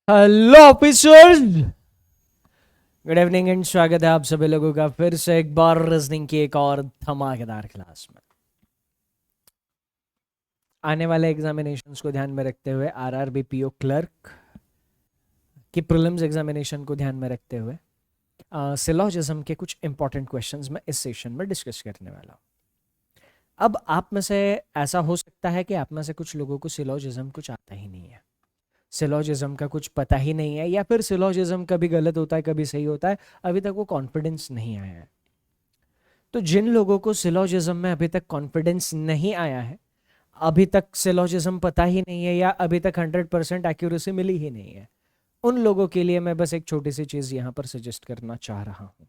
Hello officers, good evening and स्वागत है आप सभी लोगों का फिर से एक बार रीजनिंग की एक और धमाकेदार क्लास में। आने वाले एग्जामिनेशंस को ध्यान में रखते हुए आरआरबी पीओ क्लर्क की प्रीलिम्स एग्जामिनेशन को ध्यान में रखते हुए सिलोजिज्म के कुछ इंपॉर्टेंट क्वेश्चंस मैं इस सेशन में डिस्कस करने वाला हूँ। अब आप में से ऐसा हो सकता है कि आप में से कुछ लोगों को सिलोजिज्म कुछ आता ही नहीं है, सिलोजिज्म का कुछ पता ही नहीं है, या फिर सिलोजिज्म कभी गलत होता है कभी सही होता है, अभी तक वो कॉन्फिडेंस नहीं आया है। तो जिन लोगों को सिलोजिज्म में अभी तक कॉन्फिडेंस नहीं आया है, अभी तक सिलोजिज्म पता ही नहीं है, या अभी तक 100% एक्यूरेसी मिली ही नहीं है, उन लोगों के लिए मैं बस एक छोटी सी चीज यहां पर सजेस्ट करना चाह रहा हूं।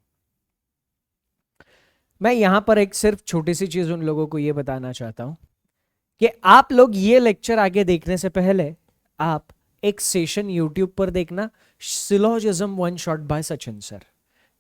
मैं यहां पर एक सिर्फ छोटी सी चीज उन लोगों को यह बताना चाहता हूं कि आप लोग ये लेक्चर आगे देखने से पहले आप एक सेशन यूट्यूब पर देखना, syllogism one shot bye Sachin sir.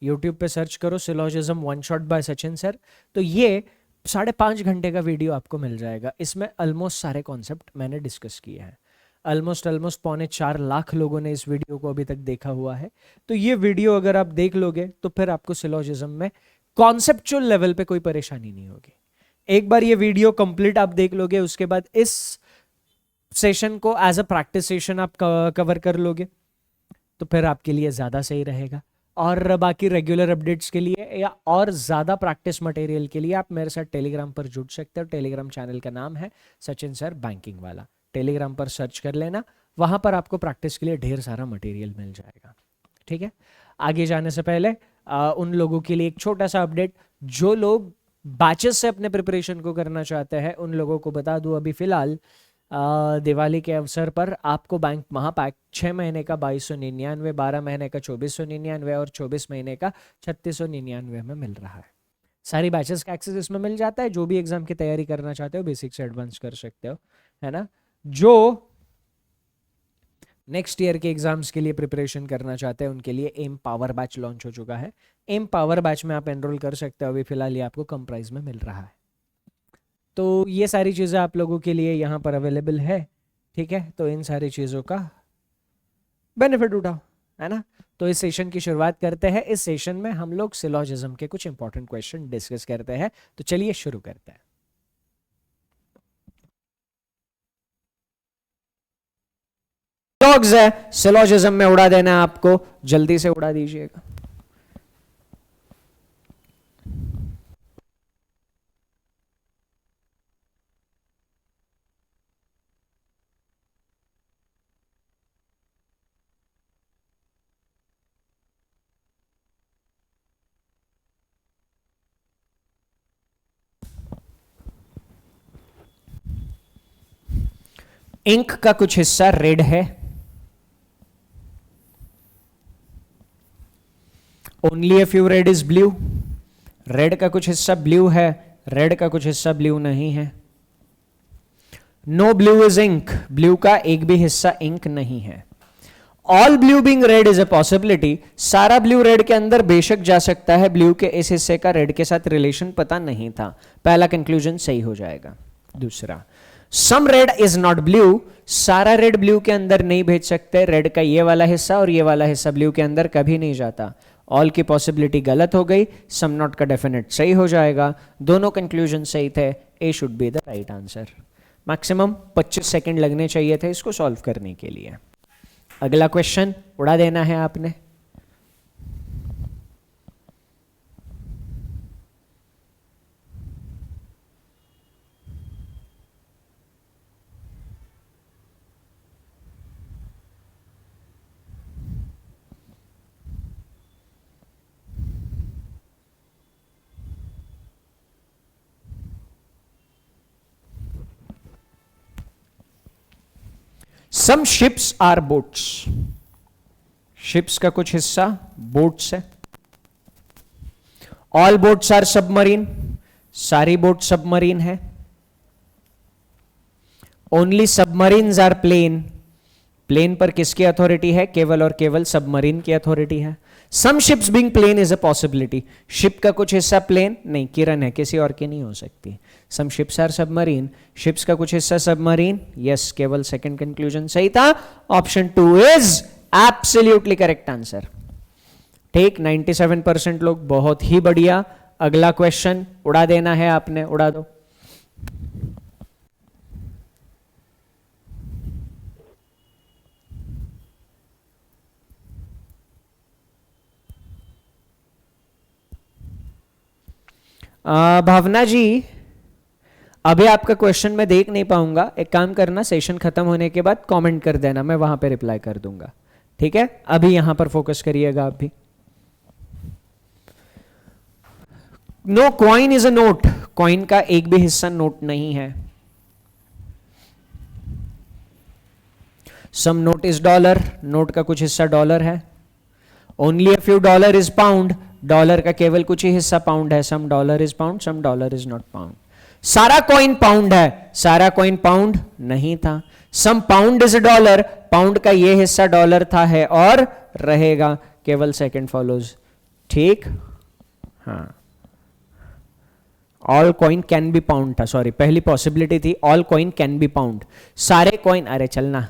YouTube पे सर्च करो syllogism one shot bye Sachin sir, तो ये 5.5 घंटे का वीडियो आपको मिल जाएगा। इसमें ऑलमोस्ट सारे कॉन्सेप्ट मैंने डिस्कस किए हैं। ऑलमोस्ट 4.25 लाख लोगों ने इस वीडियो को अभी तक देखा हुआ है। तो ये वीडियो अगर आप देख लोगे तो फिर आपको सिलोजिज्म में कॉन्सेप्चुअल लेवल पे कोई परेशानी नहीं होगी। एक बार ये वीडियो कंप्लीट आप देख लोगे, उसके बाद इस सेशन को एज अ प्रैक्टिस सेशन आप कवर कर लोगे तो फिर आपके लिए ज़्यादा सही रहेगा। और बाकी रेगुलर अपडेट्स के लिए या और ज़्यादा प्रैक्टिस मटेरियल के लिए आप मेरे साथ टेलीग्राम पर जुड़ सकते हो। टेलीग्राम चैनल का नाम है सचिन सर बैंकिंग वाला। टेलीग्राम पर सर्च कर लेना, वहाँ पर आपको प्रैक्टिस के लिए ढेर सारा मटेरियल मिल जाएगा। ठीक है, आगे जाने से पहले उन लोगों के लिए एक छोटा सा अपडेट, जो लोग बैचेस से अपने प्रिपरेशन को करना चाहते हैं उन लोगों को बता दूं, अभी फिलहाल दिवाली के अवसर पर आपको बैंक महापैक 6 महीने का 2299, 12 महीने का 2499 और 24 महीने का 3699 में मिल रहा है। सारी बैचेस का एक्सेस इसमें मिल जाता है। जो भी एग्जाम की तैयारी करना चाहते हो बेसिक से एडवांस कर सकते हो, है ना। जो नेक्स्ट ईयर के एग्जाम्स के लिए प्रिपरेशन करना चाहते हैं उनके लिए एम पावर बैच लॉन्च हो चुका है। एम पावर बैच में आप एनरोल कर सकते हो। अभी फिलहाल ये आपको कम प्राइस में मिल रहा है। तो ये सारी चीज़ें आप लोगों के लिए यहाँ पर अवेलेबल है। ठीक है, तो इन सारी चीज़ों का बेनिफिट उठाओ, है ना। तो इस सेशन की शुरुआत करते हैं। इस सेशन में हम लोग सिलोजिज्म के कुछ इंपॉर्टेंट क्वेश्चन डिस्कस करते हैं। तो चलिए शुरू करते हैं। है सिलोजिज्म में उड़ा देना है आपको, जल्दी से उड़ा दीजिएगा। इंक का कुछ हिस्सा रेड है, only a few red is blue. Red का कुछ हिस्सा ब्लू है, रेड का कुछ हिस्सा ब्लू नहीं है। No blue is ink, blue का एक भी हिस्सा इंक नहीं है। All blue being red is a possibility, सारा ब्लू रेड के अंदर बेशक जा सकता है, ब्लू के इस हिस्से का रेड के साथ रिलेशन पता नहीं था। पहला कंक्लूजन सही हो जाएगा। दूसरा, some red is not blue, सारा रेड ब्लू के अंदर नहीं भेज सकते। रेड का ये वाला हिस्सा और ये वाला हिस्सा ब्लू के अंदर कभी नहीं जाता। ऑल की पॉसिबिलिटी गलत हो गई, सम नॉट का डेफिनेट सही हो जाएगा। दोनों कंक्लूजन सही थे, A should be the right answer. Maximum 25 second लगने चाहिए थे इसको सॉल्व करने के लिए। अगला क्वेश्चन उड़ा देना है आपने। Some ships are boats, ships का कुछ हिस्सा बोट्स है। ऑल बोट्स आर सबमरीन, सारी बोट सबमरीन है। Only submarines are plane, plane पर किसकी अथॉरिटी है? केवल और केवल सबमरीन की अथॉरिटी है। Some ships being plane is a possibility, ship का कुछ हिस्सा प्लेन नहीं, किरण है, किसी और की नहीं हो सकती। सम शिप्स आर सबमरीन, शिप्स का कुछ हिस्सा सबमरीन, यस, केवल सेकंड कंक्लूजन सही था। Option 2 is absolutely correct answer. ठीक, 97% लोग, बहुत ही बढ़िया। अगला क्वेश्चन उड़ा देना है आपने, उड़ा दो। भावना जी, अभी आपका क्वेश्चन मैं देख नहीं पाऊंगा, एक काम करना, सेशन खत्म होने के बाद कमेंट कर देना, मैं वहां पे रिप्लाई कर दूंगा, ठीक है? अभी यहां पर फोकस करिएगा आप भी। No coin is a note, coin का एक भी हिस्सा नोट नहीं है। Some note is dollar, note का कुछ हिस्सा डॉलर है। Only a few dollar is pound, dollar का केवल कुछ ही हिस्सा पाउंड है। Some dollar is pound, some dollar is not pound. सारा कॉइन पाउंड है, सारा कॉइन पाउंड नहीं था। Some pound is dollar, pound का ये हिस्सा डॉलर था, है और रहेगा, केवल सेकंड फॉलोज। ठीक, हाँ। All coin can be pound था, सॉरी, पहली पॉसिबिलिटी थी all coin can be pound. सारे कॉइन, अरे चलना,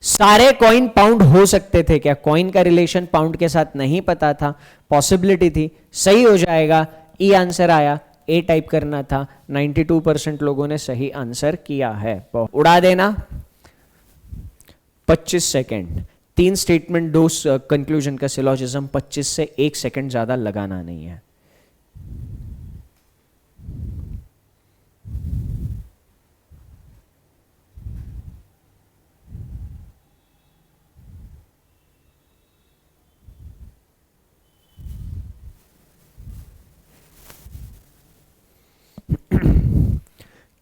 सारे कॉइन पाउंड हो सकते थे क्या? कॉइन का रिलेशन पाउंड के साथ नहीं पता था, पॉसिबिलिटी थी। सही हो जाएगा, ई आंसर आया, ए टाइप करना था। 92% लोगों ने सही आंसर किया है। उड़ा देना। 25 सेकेंड, 3 स्टेटमेंट 2 कंक्लूजन का सिलोजिज्म, 25 से 1 सेकेंड ज्यादा लगाना नहीं है।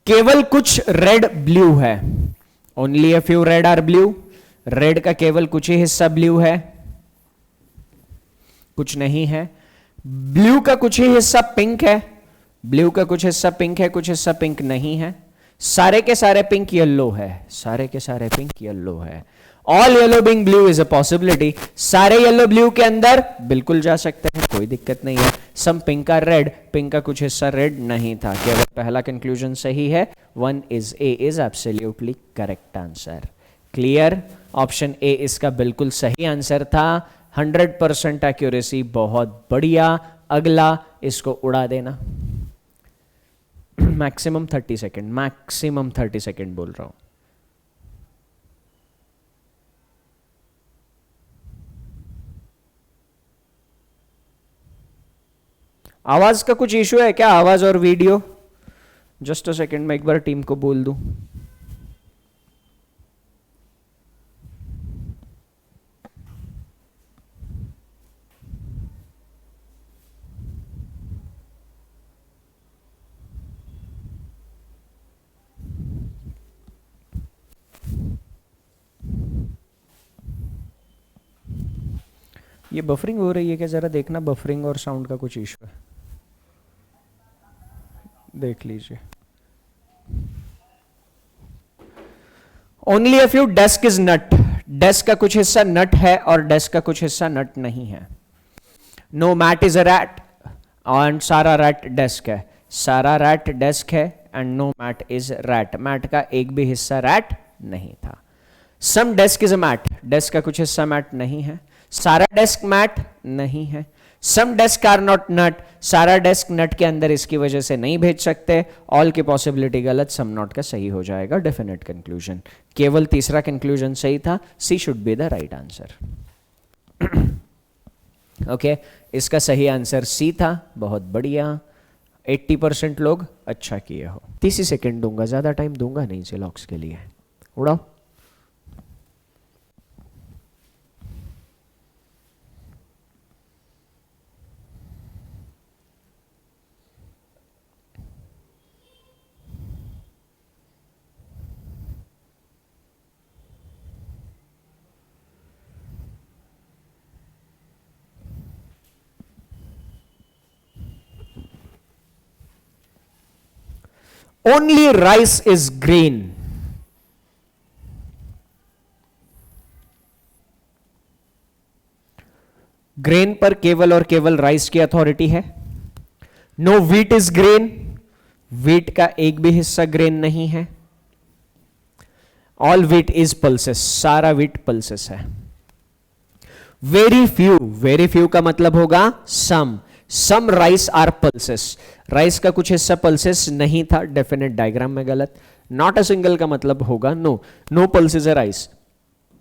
केवल कुछ रेड ब्लू है, only a few red are blue. Red का केवल कुछ ही हिस्सा ब्लू है, कुछ नहीं है। ब्लू का कुछ ही हिस्सा पिंक है, ब्लू का कुछ हिस्सा पिंक है, कुछ हिस्सा पिंक नहीं है। सारे के सारे पिंक येलो है, सारे के सारे पिंक येलो है। All yellow being blue is a possibility, सारे येलो ब्लू के अंदर बिल्कुल जा सकते हैं, कोई दिक्कत नहीं है। सम पिंक का रेड, पिंक का कुछ हिस्सा रेड नहीं था, केवल पहला कंक्लूजन सही है। 1 is a is absolutely correct answer. Clear, option A इसका बिल्कुल सही आंसर था। 100% एक्यूरेसी, बहुत बढ़िया। अगला, इसको उड़ा देना। मैक्सिमम 30 सेकेंड, मैक्सिमम 30 सेकेंड बोल रहा हूं। आवाज का कुछ इशू है क्या? आवाज और वीडियो? जस्ट अ सेकेंड, मैं एक बार टीम को बोल दूं। ये बफरिंग हो रही है क्या? जरा देखना, बफरिंग और साउंड का कुछ इशू है, देख लीजिए। Only a few desk is not, desk का कुछ हिस्सा नट है और डेस्क का कुछ हिस्सा नट नहीं है। No mat is a rat, and सारा रैट डेस्क है। सारा रैट डेस्क है and no mat is rat, mat का एक भी हिस्सा रैट नहीं था। Some desk is a mat, desk का कुछ हिस्सा मैट नहीं है। सारा डेस्क मैट नहीं है। सम डेस्क आर नॉट नट, सारा डेस्क नट के अंदर इसकी वजह से नहीं भेज सकते। ऑल की पॉसिबिलिटी गलत, सम नॉट का सही हो जाएगा। डेफिनेट कंक्लूजन, केवल तीसरा कंक्लूजन सही था। C should be the right answer. Okay, इसका सही आंसर सी था। बहुत बढ़िया, 80% लोग अच्छा किए हो। 30 सेकेंड दूंगा, ज्यादा टाइम दूंगा नहीं सिलॉक्स के लिए। उड़ाओ। Only rice is green. Grain पर केवल और केवल राइस की अथॉरिटी है। No wheat is grain, wheat का एक भी हिस्सा ग्रेन नहीं है। ऑल व्हीट इज पल्सेस, सारा व्हीट पल्सेस है। वेरी फ्यू का मतलब होगा some rice are pulses, rice का कुछ हिस्सा पल्सेस नहीं था, डेफिनेट डायग्राम में गलत। नॉट अ सिंगल का मतलब होगा नो पल्सेस है राइस।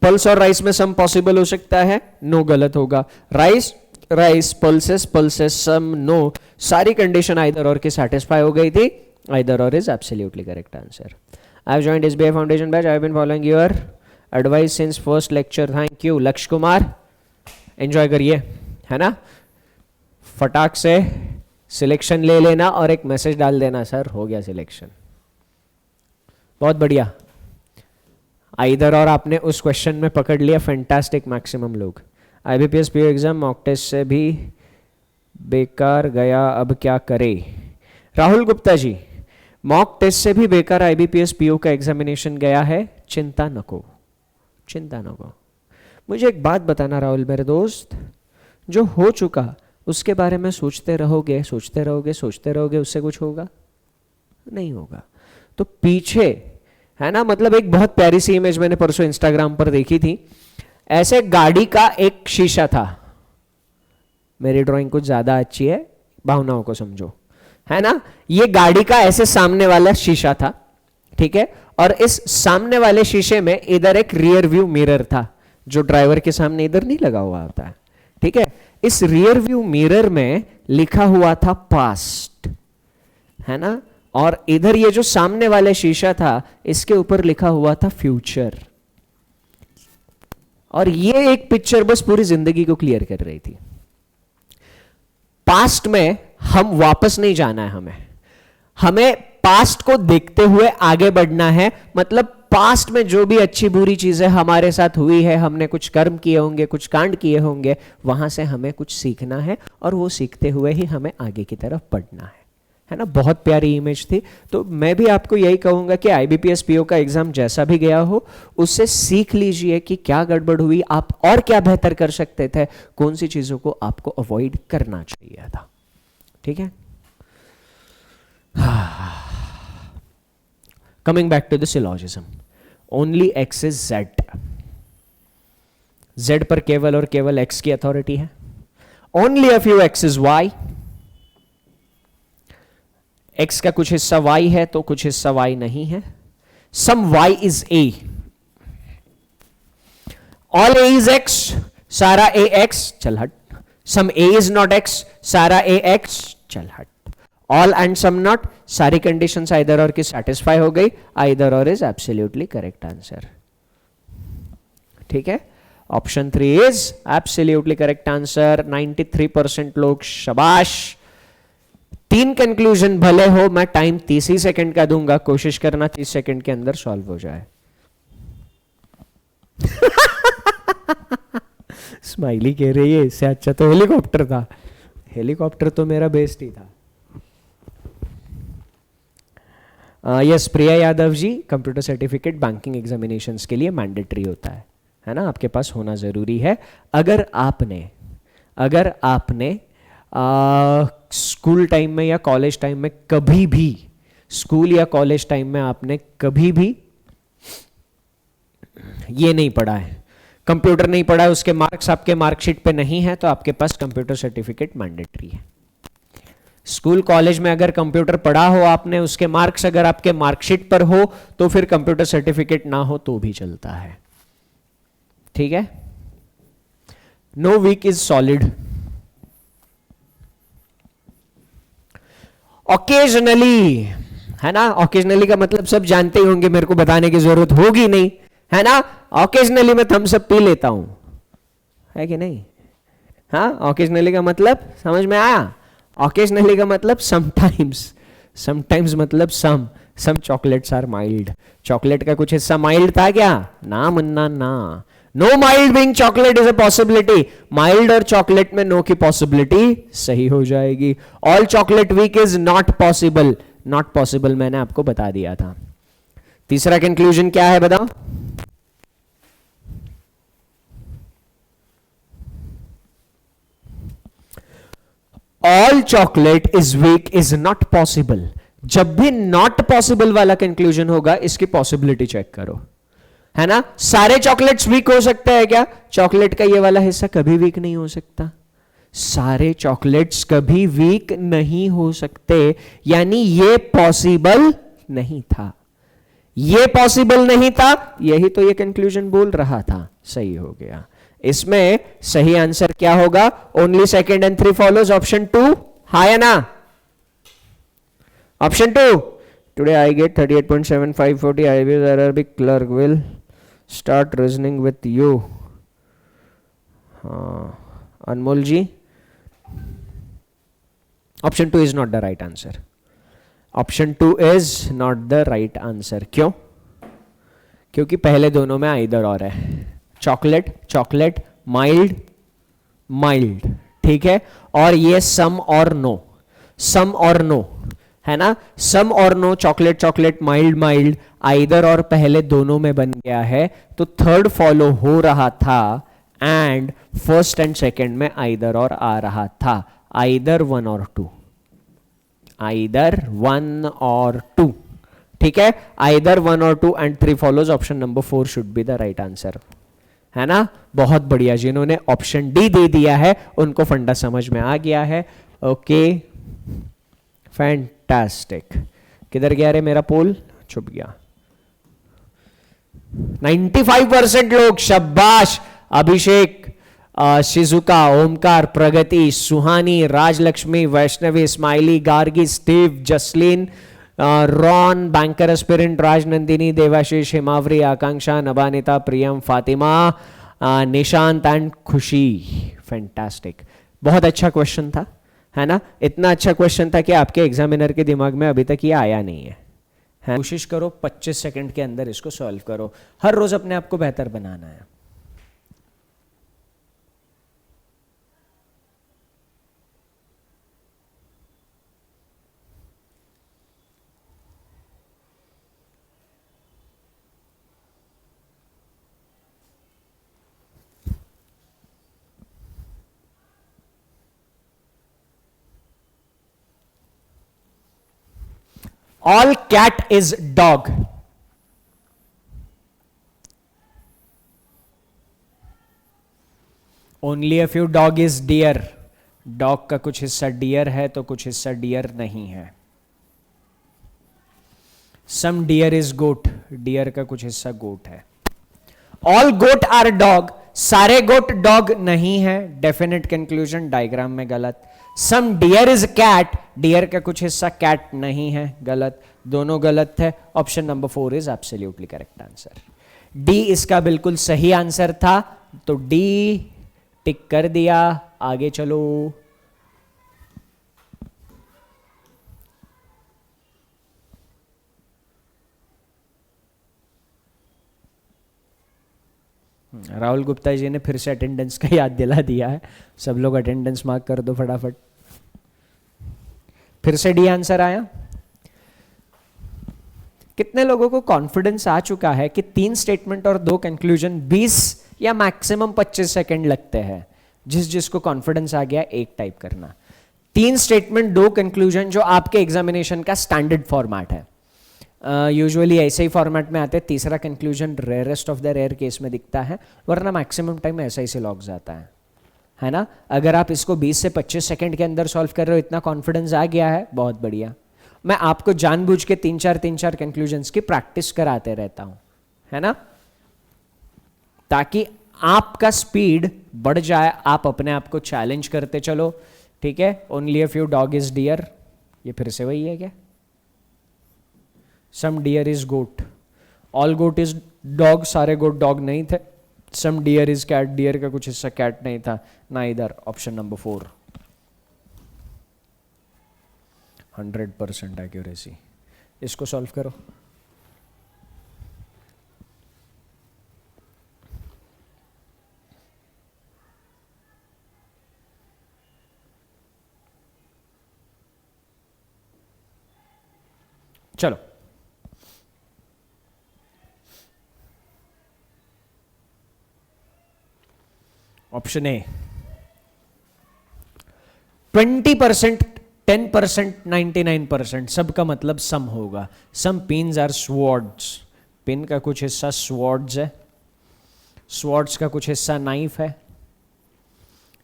पल्स और राइस में सम पॉसिबल हो सकता है, नो गलत होगा। राइस पल्सेस सम नो, सारी कंडीशन आइदर और की सेटिस्फाई हो गई थी, either or is absolutely correct answer. I have joined SBI foundation batch, I have been following your advice since first lecture, thank you. Lakshya Kumar, enjoy करिए, है ना, फटाक से सिलेक्शन ले लेना और एक मैसेज डाल देना, सर हो गया सिलेक्शन। बहुत बढ़िया, आइदर और आपने उस क्वेश्चन में पकड़ लिया, फैंटास्टिक। मैक्सिमम लोग IBPS PO exam mock test से भी बेकार गया, अब क्या करे? राहुल गुप्ता जी, मॉक टेस्ट से भी बेकार आईबीपीएस पीओ का एग्जामिनेशन गया है, चिंता नको। मुझे एक बात बताना राहुल मेरे दोस्त, जो हो चुका उसके बारे में सोचते रहोगे, उससे कुछ होगा? नहीं होगा। तो पीछे, है ना, मतलब एक बहुत प्यारी सी इमेज मैंने परसों इंस्टाग्राम पर देखी थी। ऐसे गाड़ी का एक शीशा था, मेरी ड्राइंग कुछ ज्यादा अच्छी है, भावनाओं को समझो, है ना। ये गाड़ी का ऐसे सामने वाला शीशा था, ठीक है, और इस सामने वाले शीशे में इधर एक रियर व्यू मिरर था, जो ड्राइवर के सामने इधर नहीं लगा हुआ होता है, ठीक है। इस रियर व्यू मिरर में लिखा हुआ था पास्ट, है ना, और इधर ये जो सामने वाले शीशा था इसके ऊपर लिखा हुआ था फ्यूचर। और ये एक पिक्चर बस पूरी जिंदगी को क्लियर कर रही थी। पास्ट में हम वापस नहीं जाना है, हमें पास्ट को देखते हुए आगे बढ़ना है। मतलब पास्ट में जो भी अच्छी बुरी चीजें हमारे साथ हुई है, हमने कुछ कर्म किए होंगे, कुछ कांड किए होंगे, वहां से हमें कुछ सीखना है और वो सीखते हुए ही हमें आगे की तरफ बढ़ना है ना। बहुत प्यारी इमेज थी। तो मैं भी आपको यही कहूंगा कि आईबीपीएस पीओ का एग्जाम जैसा भी गया हो, उससे सीख लीजिए कि क्या गड़बड़ हुई, आप और क्या बेहतर कर सकते थे, कौन सी चीजों को आपको अवॉइड करना चाहिए था, ठीक है। Coming back to the syllogism, only x is z. z पर केवल और केवल x की अथॉरिटी है। Only a few x is y. x का कुछ हिस्सा y है तो कुछ हिस्सा y नहीं है। Some y is a. All a is x, सारा a x, चल हट। Some a is not x, सारा a x, चल हट। ऑल एंड सम नॉट, सारी कंडीशंस आइदर और की सेटिस्फाई हो गई, either or is absolutely correct answer, ठीक है। Option 3 is absolutely correct answer. 93% लोग, शाबाश। 3 कंक्लूजन भले हो, मैं टाइम 30 ही सेकंड का दूंगा, कोशिश करना 30 सेकंड के अंदर सॉल्व हो जाए। स्माइली कह रही है इससे अच्छा तो हेलीकॉप्टर था, हेलीकॉप्टर तो मेरा बेस्ट ही था। यस प्रिया Yadav ji, computer certificate banking examinations के लिए मैंडेटरी होता है ना, आपके पास होना जरूरी है। अगर आपने स्कूल टाइम में या कॉलेज टाइम में कभी भी, स्कूल या कॉलेज टाइम में आपने कभी भी ये नहीं पढ़ा है, कंप्यूटर नहीं पढ़ा है, उसके मार्क्स आपके मार्कशीट पे नहीं है, तो आपके पास कंप्यूटर सर्टिफिकेट मैंडेटरी है। स्कूल कॉलेज में अगर कंप्यूटर पढ़ा हो आपने, उसके मार्क्स अगर आपके मार्कशीट पर हो, तो फिर कंप्यूटर सर्टिफिकेट ना हो तो भी चलता है, ठीक है। No weak is solid. Occasionally, है ना, ऑकेजनली का मतलब सब जानते ही होंगे, मेरे को बताने की जरूरत होगी नहीं, है ना। ऑकेजनली मैं थम्स अप पी लेता हूं, है कि नहीं? हाँ, ऑकेजनली का मतलब समझ में आया? ऑकेजनली का मतलब समटाइम्स मतलब some chocolates are mild. Chocolate का कुछ हिस्सा माइल्ड था क्या? ना मुन्ना ना। No mild being chocolate is a possibility. Mild और चॉकलेट में नो की पॉसिबिलिटी सही हो जाएगी। All chocolate weak is not possible. Not possible मैंने आपको बता दिया था। तीसरा कंक्लूजन क्या है बताओ? All chocolate is weak is not possible. जब भी नॉट पॉसिबल वाला कंक्लूजन होगा, इसकी पॉसिबिलिटी चेक करो। है ना? सारे चॉकलेट्स वीक हो सकते हैं क्या? चॉकलेट का ये वाला हिस्सा कभी वीक नहीं हो सकता। सारे चॉकलेट्स कभी वीक नहीं हो सकते, यानी ये पॉसिबल नहीं था, ये पॉसिबल नहीं था, यही तो ये कंक्लूजन बोल रहा था। सही हो गया। इसमें सही आंसर क्या होगा? Only second and three follows, option 2। हाँ या ना? Option 2। Today I get 38.7540 IBS Arabic clerk will start reasoning with you. Anmol ji, option 2 is not the right answer. Option 2 is not the right answer. क्यों? क्योंकि पहले दोनों में आइदर और है। चॉकलेट चॉकलेट, माइल्ड माइल्ड, ठीक है, और ये सम और नो, सम और नो, है ना? सम और no, chocolate chocolate, mild mild, either और पहले दोनों में बन गया है, तो थर्ड फॉलो हो रहा था एंड फर्स्ट एंड सेकंड में आइदर और आ रहा था। आइदर 1 और 2, आइदर 1 और 2, ठीक है? आइदर 1 और 2 and 3 follows, option number 4 should be the right answer, है ना? बहुत बढ़िया। जिन्होंने ऑप्शन डी दे दिया है उनको फंडा समझ में आ गया है। Okay, fantastic. किधर गया रे मेरा पोल? छुप गया। 95% लोग, शाबाश। Abhishek, Shizuka, Omkar, Pragati, Suhani, Rajalakshmi, Vaishnavi, Smiley, Gargi, Steve, Jasleen, Ron, banker aspirant, Rajnandini, Debashish, Himawari, Akanksha, Nabanita, Priyam, Fatima, Nishant and Khushi. Fantastic. बहुत अच्छा क्वेश्चन था, है ना? इतना अच्छा क्वेश्चन था कि आपके एग्जामिनर के दिमाग में अभी तक ये आया नहीं है। कोशिश करो 25 सेकंड के अंदर इसको सॉल्व करो। हर रोज अपने आप को बेहतर बनाना है। All cat is dog. Only a few dog is deer. Dog का कुछ हिस्सा डियर है तो कुछ हिस्सा डियर नहीं है। Some deer is goat. Deer का कुछ हिस्सा गोट है। All goat are dog. सारे गोट डॉग नहीं है। डेफिनेट कंक्लूजन, डायग्राम में गलत। सम डियर इज कैट, डियर का कुछ हिस्सा कैट नहीं है, गलत। दोनों गलत है। Option number 4 is absolutely correct answer. D इसका बिल्कुल सही आंसर था, तो डी टिक कर दिया। आगे चलो। राहुल गुप्ता जी ने फिर से अटेंडेंस का याद दिला दिया है। सब लोग अटेंडेंस मार्क कर दो फटाफट। फिर से डी आंसर आया। कितने लोगों को कॉन्फिडेंस आ चुका है कि 3 स्टेटमेंट और 2 कंक्लूजन 20 या मैक्सिमम 25 सेकंड लगते हैं? जिस जिसको कॉन्फिडेंस आ गया एक टाइप करना। 3 स्टेटमेंट 2 कंक्लूजन जो आपके एग्जामिनेशन का स्टैंडर्ड फॉर्मेट है। यूजुअली ऐसे ही फॉर्मेट में आते हैं। तीसरा conclusion rarest of the rare case में दिखता है, वरना मैक्सिमम टाइम ऐसा ही से लॉग्स आता है ना? अगर आप इसको 20 से 25 सेकंड के अंदर सॉल्व कर रहे हो, इतना कॉन्फिडेंस आ गया है, बहुत बढ़िया। मैं आपको जानबूझ के 3-4 कंक्लूजन्स की प्रैक्टिस कराते रहता हूं, है ना? ताकि आपका स्पीड बढ़ जाए, आप अपने आप को चैलेंज करते चलो, ठीक है? Only a few dog is deer, ये फिर से वही है क्या? Some deer is goat, all goat is dog, सारे गोट डॉग नहीं थे। Some deer is cat, deer का कुछ हिस्सा कैट नहीं था ना। इधर ऑप्शन नंबर 4 100% एक्यूरेसी। इसको सॉल्व करो। चलो, ऑप्शन ए 20%, 10%, 99%, सबका मतलब सम होगा। सम पिन्स आर स्वॉर्ड्स, पिन का कुछ हिस्सा स्वॉर्ड्स है, स्वॉर्ड्स का कुछ हिस्सा नाइफ है,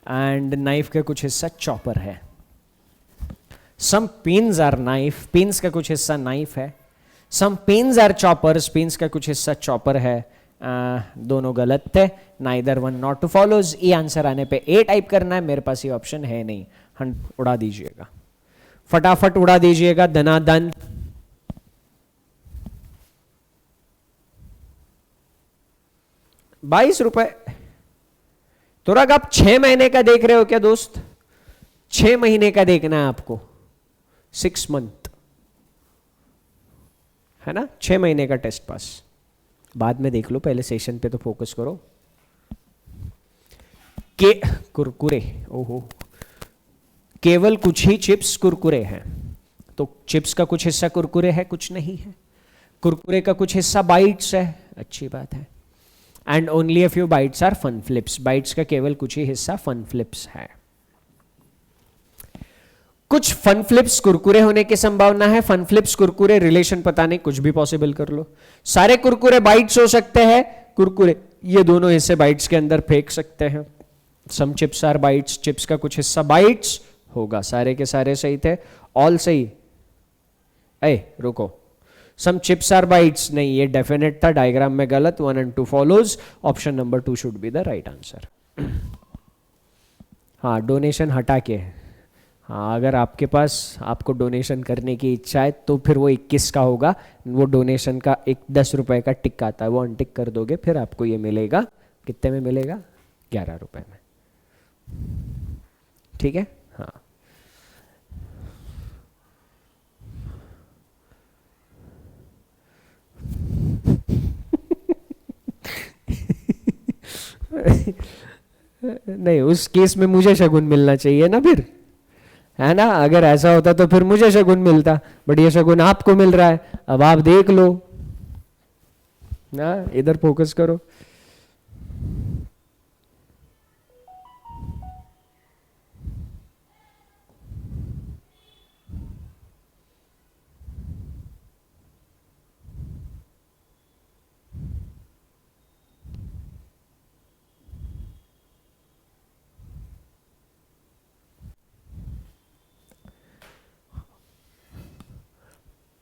एंड नाइफ का कुछ हिस्सा चॉपर है. सम पिन्स आर नाइफ, पिन्स का कुछ हिस्सा नाइफ है. सम पिन्स आर चॉपर्स, पिन्स का कुछ हिस्सा चॉपर है. दोनों गलत थे. Neither one not two follows. E answer आने पे ए टाइप करना है. मेरे पास ये ऑप्शन है नहीं. उड़ा दीजिएगा, फटाफट उड़ा दीजिएगा. धनाधन. ₹22. तुरंत आप 6 महीने का देख रहे हो क्या दोस्त? 6 महीने का देखना है आपको. 6 मंथ है ना. 6 महीने का टेस्ट पास. बाद में देख लो, पहले सेशन पे तो फोकस करो. के कुरकुरे, ओहो, केवल कुछ ही चिप्स कुरकुरे हैं. तो चिप्स का कुछ हिस्सा कुरकुरे है, कुछ नहीं है. कुरकुरे का कुछ हिस्सा बाइट्स है, अच्छी बात है. And only a few bites are fun flips. Bites का केवल कुछ ही हिस्सा फन फ्लिप्स है. कुछ फन फ्लिप्स कुरकुरे होने की संभावना है. फन फ्लिप्स कुरकुरे रिलेशन पता नहीं, कुछ भी पॉसिबल कर लो. सारे कुरकुरे बाइट्स हो सकते हैं. कुरकुरे ये दोनों हिस्से बाइट्स के अंदर फेंक सकते हैं. Some chips are bites, chips का कुछ हिस्सा बाइट्स होगा. सारे के सारे सही थे, ऑल सही. रुको, सम चिप्स आर बाइट्स नहीं, ये डेफिनेट था, डायग्राम में गलत. 1 and 2 follows. Option number 2 should be the right answer. हाँ, डोनेशन हटा के. हाँ, अगर आपके पास आपको डोनेशन करने की इच्छा है तो फिर वो 21 का होगा. वो डोनेशन का एक 10 रुपए का टिक आता है, वो अनटिक कर दोगे, फिर आपको ये मिलेगा. कितने में मिलेगा? 11 रुपए में. ठीक है. हाँ, नहीं, उस केस में मुझे शगुन मिलना चाहिए ना फिर, है ना. अगर ऐसा होता तो फिर मुझे शगुन मिलता, बट ये शगुन आपको मिल रहा है. अब आप देख लो ना, इधर फोकस करो.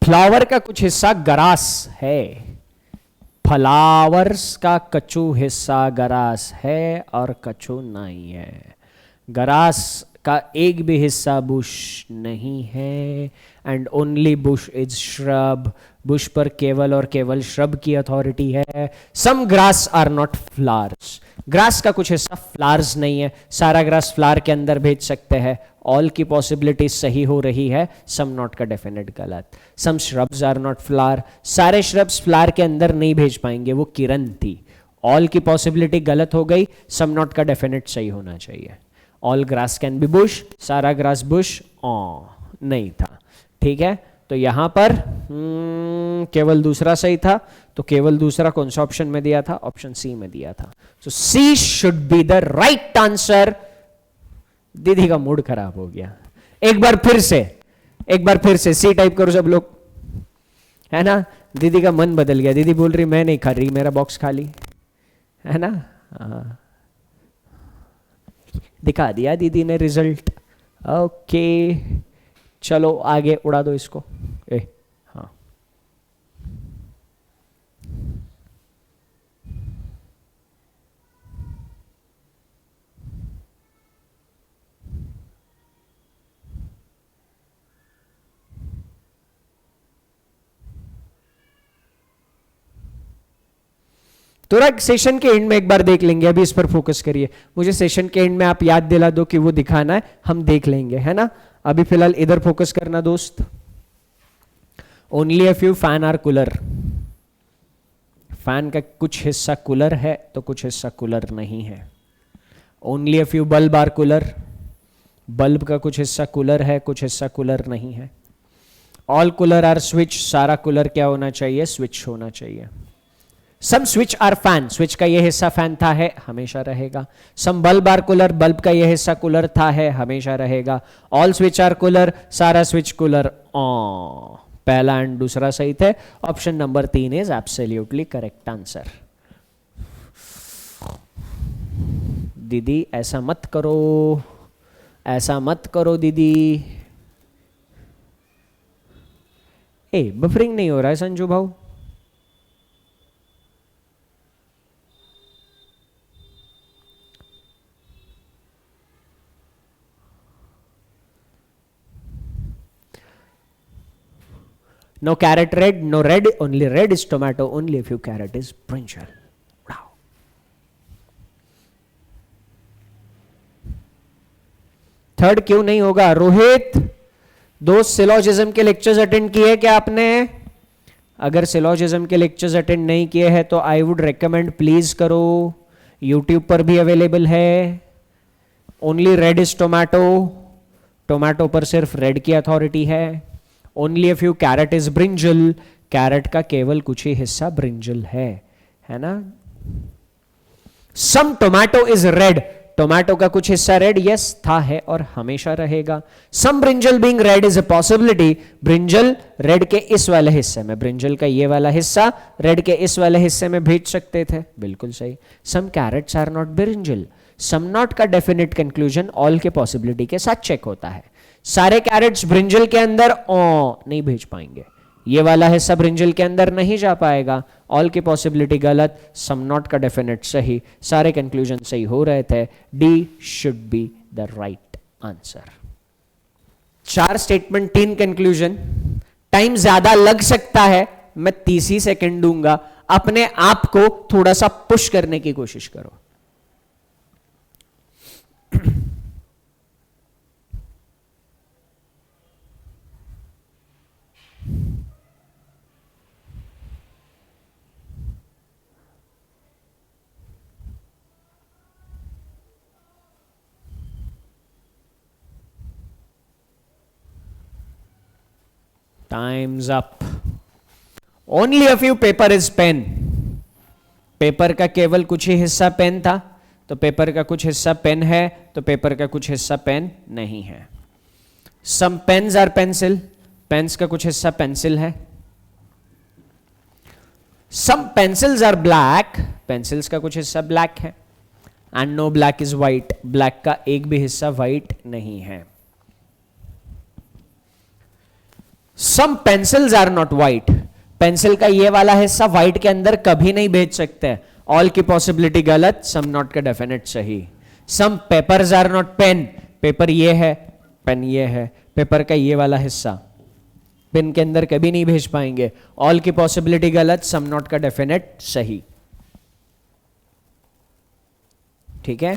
फ्लावर का कुछ हिस्सा गरास है. फ्लावर्स का कछु हिस्सा गरास है और कछु नहीं है. गरास का एक भी हिस्सा बुश नहीं है. And only bush is shrub. Bush पर केवल और केवल श्रब की अथॉरिटी है. Some grass are not flowers. Grass का कुछ हिस्सा फ्लावर्स नहीं है. सारा ग्रास फ्लावर के अंदर भेज सकते हैं. ऑल की पॉसिबिलिटी सही हो रही है. सम नॉट का डेफिनेट गलत. सम श्रब्स आर नॉट फ्लावर. सारे श्रब्स फ्लावर के अंदर नहीं भेज पाएंगे, वो किरण थी. ऑल की पॉसिबिलिटी गलत हो गई. सम नॉट का डेफिनेट सही होना चाहिए. All grass can be Bush. सारा ग्रास बुश नहीं था. ठीक है, तो यहां पर केवल दूसरा सही था. तो केवल दूसरा कौन सा ऑप्शन में दिया था? ऑप्शन सी में दिया था. So C should be the right answer. दीदी का मूड खराब हो गया. एक बार फिर से सी टाइप करो सब लोग, है ना. दीदी का मन बदल गया. दीदी बोल रही मैं नहीं खा रही, मेरा बॉक्स खाली है ना. हाँ, दिखा दिया दीदी ने रिजल्ट. ओके, चलो आगे उड़ा दो इसको. हाँ, तुरंत सेशन के एंड में एक बार देख लेंगे. अभी इस पर फोकस करिए. मुझे सेशन के एंड में आप याद दिला दो कि वो दिखाना है, हम देख लेंगे, है ना. अभी फिलहाल इधर फोकस करना दोस्त. Only a few fan are cooler. Fan का कुछ हिस्सा कूलर है तो कुछ हिस्सा कूलर नहीं है. Only a few bulb are cooler. Bulb का कुछ हिस्सा कूलर है, कुछ हिस्सा कूलर नहीं है. All cooler are switch. सारा कूलर क्या होना चाहिए? स्विच होना चाहिए. Some switch are fan. Switch का यह हिस्सा फैन था, है, हमेशा रहेगा. Some bulb are cooler. Bulb का यह हिस्सा कूलर था, है, हमेशा रहेगा. All switch are cooler. सारा स्विच कूलर पहला एंड दूसरा सही थे। Option number 3 is absolutely correct answer. दीदी ऐसा मत करो, ऐसा मत करो दीदी। ए बफरिंग नहीं हो रहा है संजू भाऊ। No carrot red, no red, only red is tomato, only a few carrot is brinjal. Wow. Third क्यों नहीं होगा? रोहित, दो सिलोजिज्म के लेक्चर्स अटेंड किए क्या आपने? अगर सिलोजिज्म के लेक्चर्स अटेंड नहीं किए हैं तो आई वुड रिकमेंड प्लीज करो, यूट्यूब पर भी अवेलेबल है। Only red is tomato, tomato पर सिर्फ रेड की अथॉरिटी है। Only a few carrot is brinjal, carrot का केवल कुछ ही हिस्सा ब्रिंजल है ना। Some tomato is red, tomato का कुछ हिस्सा रेड, यस था, है और हमेशा रहेगा। Some brinjal being red is a possibility, brinjal red के इस वाले हिस्से में, ब्रिंजल का ये वाला हिस्सा रेड के इस वाले हिस्से में भेज सकते थे, बिल्कुल सही। Some carrots are not brinjal, some not का डेफिनेट कंक्लूजन ऑल के पॉसिबिलिटी के साथ चेक होता है। सारे कैरेट्स ब्रिंजल के अंदर नहीं भेज पाएंगे, ये वाला हिस्सा ब्रिंजल के अंदर नहीं जा पाएगा, ऑल की पॉसिबिलिटी गलत, सम नॉट का डेफिनेट सही, सारे कंक्लूजन सही हो रहे थे। D should be the right answer. 4 statement 3 conclusion, time ज्यादा लग सकता है, मैं 30 ही सेकेंड दूंगा, अपने आप को थोड़ा सा पुश करने की कोशिश करो। Time's up. Only a few paper is pen. Paper का केवल कुछ ही हिस्सा पेन था, तो पेपर का कुछ हिस्सा पेन है, तो पेपर का कुछ हिस्सा पेन नहीं है। Some pens are pencil, pens का कुछ हिस्सा पेंसिल है। Some pencils are black, pencils का कुछ हिस्सा ब्लैक है। And no black is white, black का एक भी हिस्सा व्हाइट नहीं है। Some pencils are not white, pencil का ये वाला हिस्सा व्हाइट के अंदर कभी नहीं भेज सकते, ऑल की पॉसिबिलिटी गलत, सम नॉट का डेफिनेट सही। Some papers are not pen, paper ये है, पेन ये है, पेपर का ये वाला हिस्सा पेन के अंदर कभी नहीं भेज पाएंगे, ऑल की पॉसिबिलिटी गलत, सम नॉट का डेफिनेट सही। ठीक है।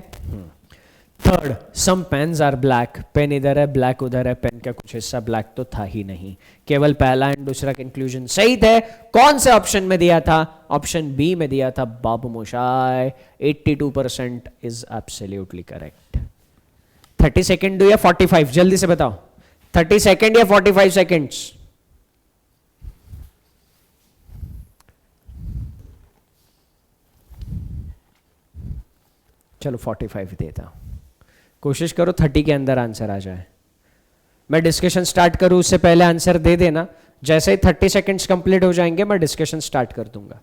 Third, some pens are black, pen इधर है, ब्लैक उधर है, पेन का कुछ हिस्सा ब्लैक तो था ही नहीं, केवल पहला एंड दूसरा कंक्लूजन सही थे। कौन से ऑप्शन में दिया था? ऑप्शन बी में दिया था, बाबू मोशाय। 82% इज एब्सोल्युटली करेक्ट। 30 सेकेंड दो या 45, जल्दी से बताओ, 30 सेकेंड या 45 सेकेंड्स? चलो 45 देता हूं, कोशिश करो 30 के अंदर आंसर आ जाए। मैं डिस्कशन स्टार्ट करूं उससे पहले आंसर दे देना, जैसे ही 30 सेकेंड्स कंप्लीट हो जाएंगे मैं डिस्कशन स्टार्ट कर दूंगा।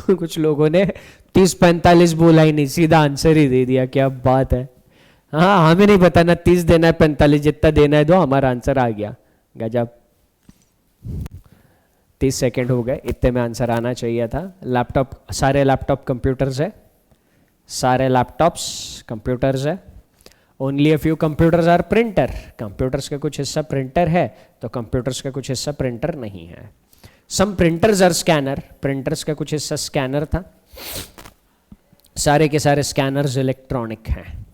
कुछ लोगों ने 30-45 बोला ही नहीं, सीधा आंसर ही दे दिया, क्या बात है। हाँ, हमें नहीं पता ना 30 देना है 45, जितना देना है दो, हमारा आंसर आ गया, गजब। 30 सेकेंड हो गए, इतने में आंसर आना चाहिए था। लैपटॉप, सारे लैपटॉप कंप्यूटर्स है, सारे लैपटॉप्स कंप्यूटर्स है। Only a few computers are printer, computers का कुछ हिस्सा प्रिंटर है, तो कंप्यूटर्स का कुछ हिस्सा प्रिंटर नहीं है। सम प्रिंटर्स आर स्कैनर, प्रिंटर्स का कुछ हिस्सा स्कैनर था, सारे के सारे स्कैनर्स इलेक्ट्रॉनिक हैं।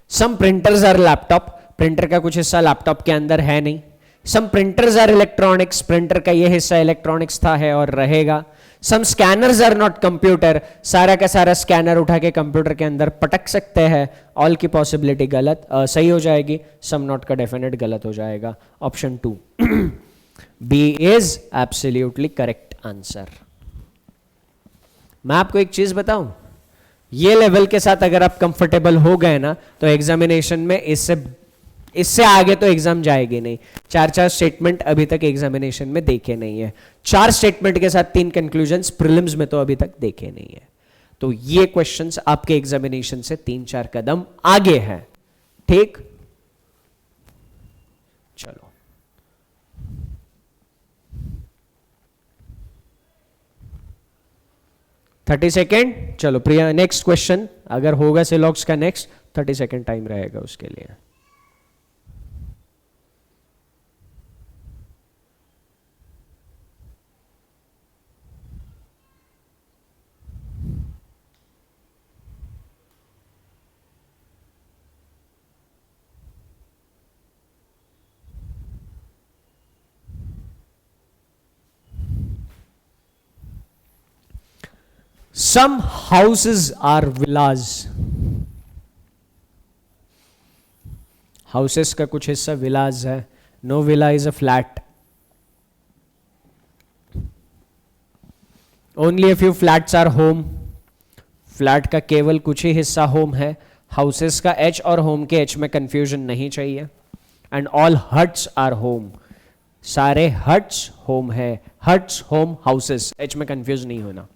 सम प्रिंटर्स आर लैपटॉप, प्रिंटर का कुछ हिस्सा लैपटॉप के अंदर है नहीं। सम प्रिंटर्स आर इलेक्ट्रॉनिक्स, प्रिंटर का ये हिस्सा इलेक्ट्रॉनिक्स था, है और रहेगा। सम स्कैनर्स आर नॉट कंप्यूटर, सारा का सारा स्कैनर उठा के कंप्यूटर के अंदर पटक सकते हैं, ऑल की पॉसिबिलिटी गलत, सही हो जाएगी, सम नॉट का डेफिनेट गलत हो जाएगा। Option 2 B is absolutely correct answer. मैं आपको एक चीज बताऊं, ये लेवल के साथ अगर आप कंफर्टेबल हो गए ना तो एग्जामिनेशन में इससे आगे तो एग्जाम जाएगी नहीं। 4 स्टेटमेंट अभी तक एग्जामिनेशन में देखे नहीं है, 4 स्टेटमेंट के साथ 3 कंक्लूजन्स प्रीलिम्स में तो अभी तक देखे नहीं है। तो ये क्वेश्चंस आपके एग्जामिनेशन से 3-4 कदम आगे हैं। ठीक, चलो 30 सेकेंड। चलो प्रिया, नेक्स्ट क्वेश्चन अगर होगा सिलॉक्स का नेक्स्ट, 30 सेकेंड टाइम रहेगा उसके लिए। Some houses are villas. Houses का कुछ हिस्सा villas है. No villa is a flat. Only a few flats are home. Flat का केवल कुछ ही हिस्सा home है. Houses का H और home के H में confusion नहीं चाहिए. And all huts are home. सारे huts home है. Huts, home, houses. H में confuse नहीं होना.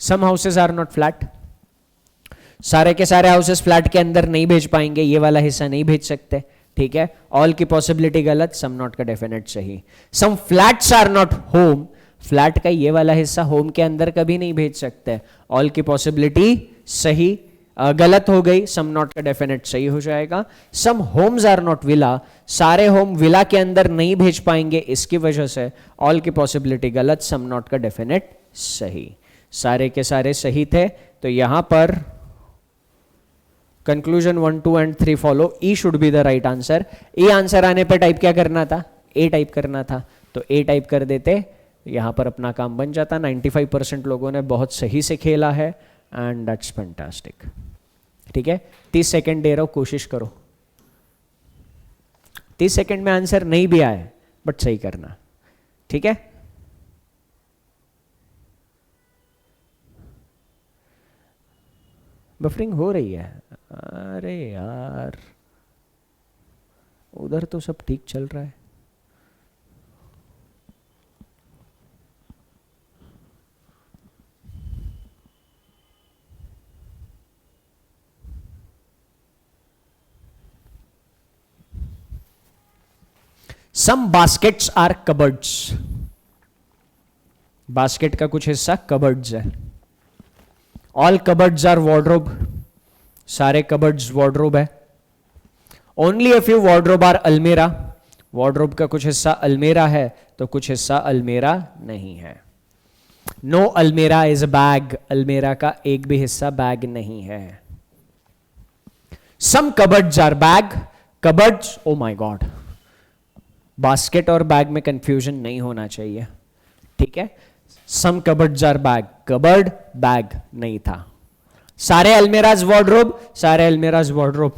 Some houses are not flat. सारे के सारे हाउसेस फ्लैट के अंदर नहीं भेज पाएंगे, ये वाला हिस्सा नहीं भेज सकते, ठीक है। ऑल की पॉसिबिलिटी गलत, सम नॉट का डेफिनेट सही। Some flats are not home, flat का ये वाला हिस्सा होम के अंदर कभी नहीं भेज सकते, ऑल की पॉसिबिलिटी सही, गलत हो गई, सम नॉट का डेफिनेट सही हो जाएगा। सम होम्स आर नॉट विला, सारे होम विला के अंदर नहीं भेज पाएंगे, इसकी वजह से ऑल की पॉसिबिलिटी गलत, सम नॉट का डेफिनेट सही। सारे के सारे सही थे, तो यहां पर conclusion 1, 2 and 3 follow, E should be the right answer. A answer आने पर टाइप क्या करना था, ए टाइप करना था, तो ए टाइप कर देते, यहां पर अपना काम बन जाता। 95% लोगों ने बहुत सही से खेला है एंड दैट्स फैंटास्टिक, ठीक है। 30 सेकेंड दे रहा हूं, कोशिश करो। 30 सेकेंड में आंसर नहीं भी आए बट सही करना, ठीक है। बफरिंग हो रही है, अरे यार उधर तो सब ठीक चल रहा है। Some baskets are cupboards, basket का कुछ हिस्सा कबर्ड्स है। ऑल कबर्ड्स आर वार्डरोब, सारे कबर्ड्स वार्डरोब है। Only a few wardrobe are almirah, wardrobe का कुछ हिस्सा अलमेरा है तो कुछ हिस्सा अलमेरा नहीं है। No almirah is a bag, अलमेरा का एक भी हिस्सा बैग नहीं है। Some cupboards are bag, cupboards, oh my God, basket और बैग में कंफ्यूजन नहीं होना चाहिए, ठीक है। Some cupboards are bag, cupboard bag नहीं था। सारे अलमेराज वार्डरोब, सारे almirahs wardrobe.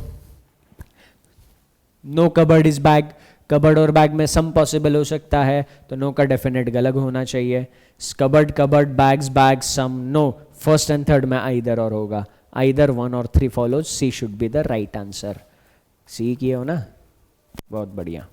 No cupboard is bag, cupboard और बैग में सम पॉसिबल हो सकता है, तो नो का डेफिनेट गलत होना चाहिए। Cupboard, cupboard, bags, bag, some, no, first and third में आइदर और होगा, आइदर 1 और 3 follows, C should be the right answer. C किए हो ना, बहुत बढ़िया।